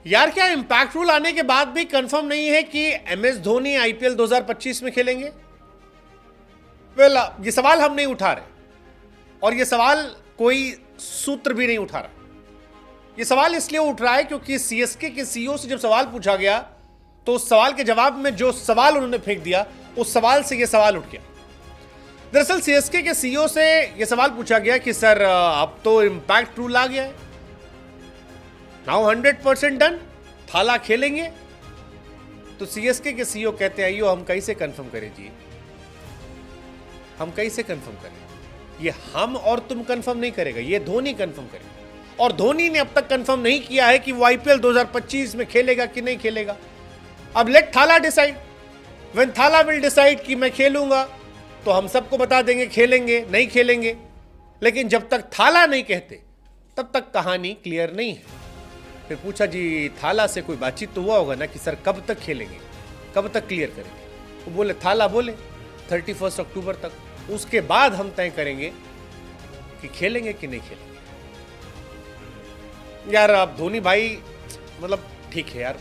यार क्या impact rule आने के बाद भी कंफर्म नहीं है कि एमएस धोनी आईपीएल 2025 में खेलेंगे? वेल, ये सवाल हम नहीं उठा रहे और ये सवाल कोई सूत्र भी नहीं उठा रहा। ये सवाल इसलिए उठ रहा है क्योंकि सीएसके के सीईओ से जब सवाल पूछा गया तो उस सवाल के जवाब में जो सवाल उन्होंने फेंक दिया, उस सवाल से यह सवाल उठ गया। दरअसल सीएसके के सीईओ से यह सवाल पूछा गया कि सर अब तो इंपैक्ट रूल आ गया है, नाउ 100% डन, थाला खेलेंगे? तो सीएसके के सीईओ कहते हैं आइयो हम कैसे कंफर्म करें जी, हम कैसे कंफर्म करें? ये हम और तुम कंफर्म नहीं करेगा, ये धोनी कंफर्म करेगा। और धोनी ने अब तक कंफर्म नहीं किया है कि वो आईपीएल 2025 में खेलेगा कि नहीं खेलेगा। अब लेट थाला डिसाइड, व्हेन थाला विल डिसाइड कि मैं खेलूंगा तो हम सबको बता देंगे खेलेंगे नहीं खेलेंगे। लेकिन जब तक थाला नहीं कहते तब तक कहानी क्लियर नहीं है। फिर पूछा जी थाला से कोई बातचीत तो हुआ होगा ना कि सर कब तक खेलेंगे, कब तक क्लियर करेंगे? वो बोले थाला बोले 31 अक्टूबर तक, उसके बाद हम तय करेंगे कि खेलेंगे कि नहीं खेलेंगे। यार अब धोनी भाई मतलब ठीक है यार,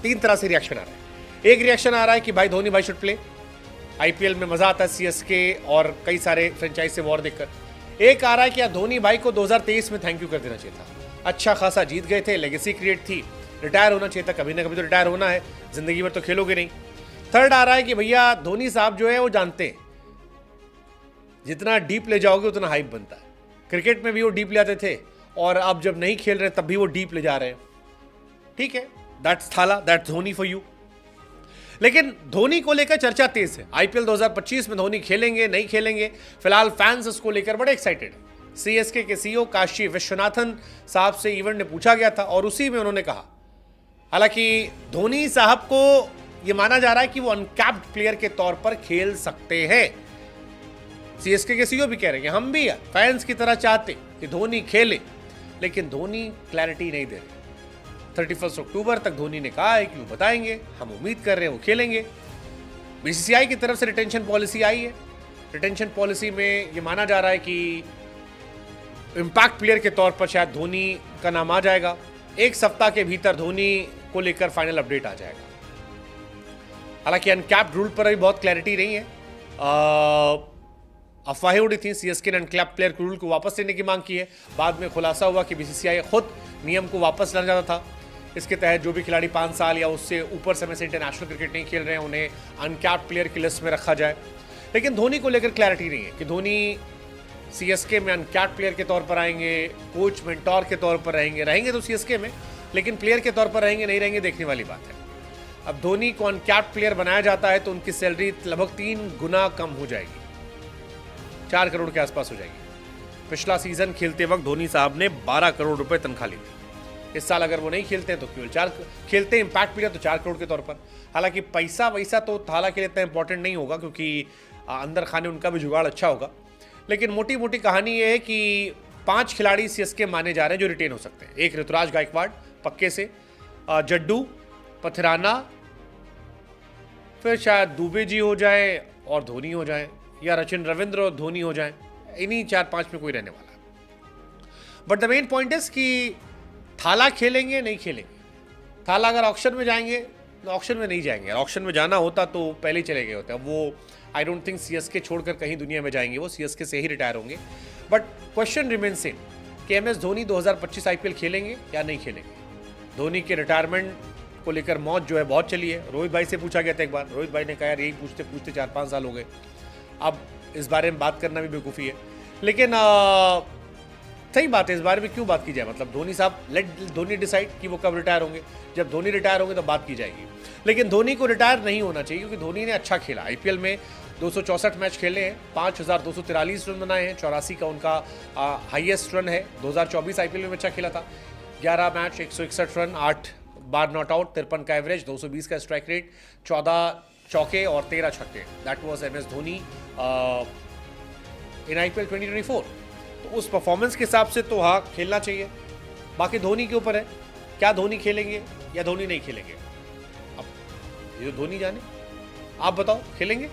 तीन तरह से रिएक्शन आ रहा है। एक रिएक्शन आ रहा है कि भाई धोनी भाई शुड प्ले, आईपीएल में मजा आता है सीएसके और कई सारे फ्रेंचाइज से वॉर देखकर। एक आ रहा है कि यार धोनी भाई को 2023 में थैंक यू कर देना चाहिए था, अच्छा खासा जीत गए थे, लेगेसी क्रिएट थी, रिटायर होना चाहिए था, कभी ना कभी तो रिटायर होना है, जिंदगी भर तो खेलोगे नहीं। थर्ड आ रहा है कि भैया धोनी साहब जो है वो जानते हैं जितना डीप ले जाओगे उतना हाइप बनता है। क्रिकेट में भी वो डीप ले आते थे और अब जब नहीं खेल रहे तब भी वो डीप ले जा रहे हैं। ठीक है, दैट्स थाला, दैट्स धोनी फॉर यू। लेकिन धोनी को लेकर चर्चा तेज है। आईपीएल 2025 में धोनी खेलेंगे नहीं खेलेंगे, फिलहाल फैंस इसको लेकर बड़े एक्साइटेड है। सीएसके के सीईओ काशी विश्वनाथन साहब से इवेंट में पूछा गया था और उसी में उन्होंने कहा, हालांकि धोनी साहब को यह माना जा रहा है कि वो अनकैप्ड प्लेयर के तौर पर खेल सकते हैं। सीएसके के सीईओ भी कह रहे हैं हम भी फैंस की तरह चाहते कि धोनी खेले, लेकिन धोनी क्लैरिटी नहीं दे रहे। 31 अक्टूबर तक धोनी ने कहा है कि वो बताएंगे, हम उम्मीद कर रहे हैं वो खेलेंगे। बीसीसीआई की तरफ से रिटेंशन पॉलिसी आई है। रिटेंशन पॉलिसी में ये माना जा रहा है कि इंपैक्ट प्लेयर के तौर पर शायद धोनी का नाम आ जाएगा। एक सप्ताह के भीतर धोनी को लेकर फाइनल अपडेट आ जाएगा। हालांकि अनकैप्ड रूल पर अभी बहुत क्लैरिटी नहीं है। अफवाहें उड़ी थी, सीएसके ने अनकैप्ड प्लेयर रूल को वापस लेने की मांग की है। बाद में खुलासा हुआ कि बीसीसीआई खुद नियम को वापस लाना चाहता था। इसके तहत जो भी खिलाड़ी 5 साल या उससे ऊपर समय से इंटरनेशनल क्रिकेट नहीं खेल रहे हैं उन्हें अनकैप्ड प्लेयर की लिस्ट में रखा जाए। लेकिन धोनी को लेकर क्लैरिटी नहीं है कि धोनी सीएसके में अनकैप्ड प्लेयर के तौर पर आएंगे, कोच मेंटोर के तौर पर रहेंगे तो सीएसके में, लेकिन प्लेयर के तौर पर रहेंगे नहीं रहेंगे देखने वाली बात है। अब धोनी को अनकैप्ड प्लेयर बनाया जाता है तो उनकी सैलरी लगभग 3 गुना कम हो जाएगी, 4 करोड़ के आसपास हो जाएगी। पिछला सीजन खेलते वक्त धोनी साहब ने 12 करोड़ रुपए तनख्वाह ली थी। इस साल अगर वो नहीं खेलते हैं तो केवल 4 खेलते हैं इंपैक्ट प्लेयर तो 4 करोड़ के तौर पर। हालांकि पैसा वैसा तो थाला के लिए इतना इंपॉर्टेंट नहीं होगा क्योंकि अंदर खाने उनका भी जुगाड़ अच्छा होगा। लेकिन मोटी मोटी कहानी ये है कि 5 खिलाड़ी सीएसके माने जा रहे हैं जो रिटेन हो सकते हैं। एक ऋतुराज गायकवाड़ पक्के से, जड्डू, पथराना, फिर शायद दुबे जी हो जाए और धोनी हो जाए, या सचिन रविंद्र और धोनी हो जाए। इन्हीं 4-5 में कोई रहने वाला है। But the main point is कि थाला खेलेंगे नहीं खेलेंगे। थाला अगर ऑक्शन में जाएंगे तो ऑक्शन में नहीं जाएंगे। ऑक्शन में जाना होता तो पहले ही चले गए होते। अब वो आई डोंट थिंक सीएसके छोड़कर कहीं दुनिया में जाएंगे, वो सीएसके से ही रिटायर होंगे। बट क्वेश्चन रिमेन सेम कि एमएस धोनी 2025 आईपीएल खेलेंगे या नहीं खेलेंगे। धोनी के रिटायरमेंट को लेकर मौत जो है बहुत चली है। रोहित भाई से पूछा गया था एक बार, रोहित भाई ने कहा यार यही पूछते पूछते 4-5 साल हो गए, अब इस बारे में बात करना भी बेवकूफ़ी है। लेकिन सही बात है, इस बारे में क्यों बात की जाए? मतलब धोनी साहब, लेट धोनी डिसाइड कि वो कब रिटायर होंगे। जब धोनी रिटायर होंगे तो बात की जाएगी। लेकिन धोनी को रिटायर नहीं होना चाहिए क्योंकि धोनी ने अच्छा खेला। आईपीएल में 264 मैच खेले हैं, 5243 रन बनाए हैं, 84 का उनका हाईएस्ट रन है। 2024 आईपीएल में अच्छा खेला था, 11 match 161 run, 8 bar not out, 53 का एवरेज, 220 का स्ट्राइक रेट, 14 चौके और 13 छक्के। That was MS Dhoni in IPL 2024। तो उस परफॉर्मेंस के हिसाब से तो हाँ खेलना चाहिए। बाकी धोनी के ऊपर है, क्या धोनी खेलेंगे या धोनी नहीं खेलेंगे, अब ये तो धोनी जाने। आप बताओ खेलेंगे?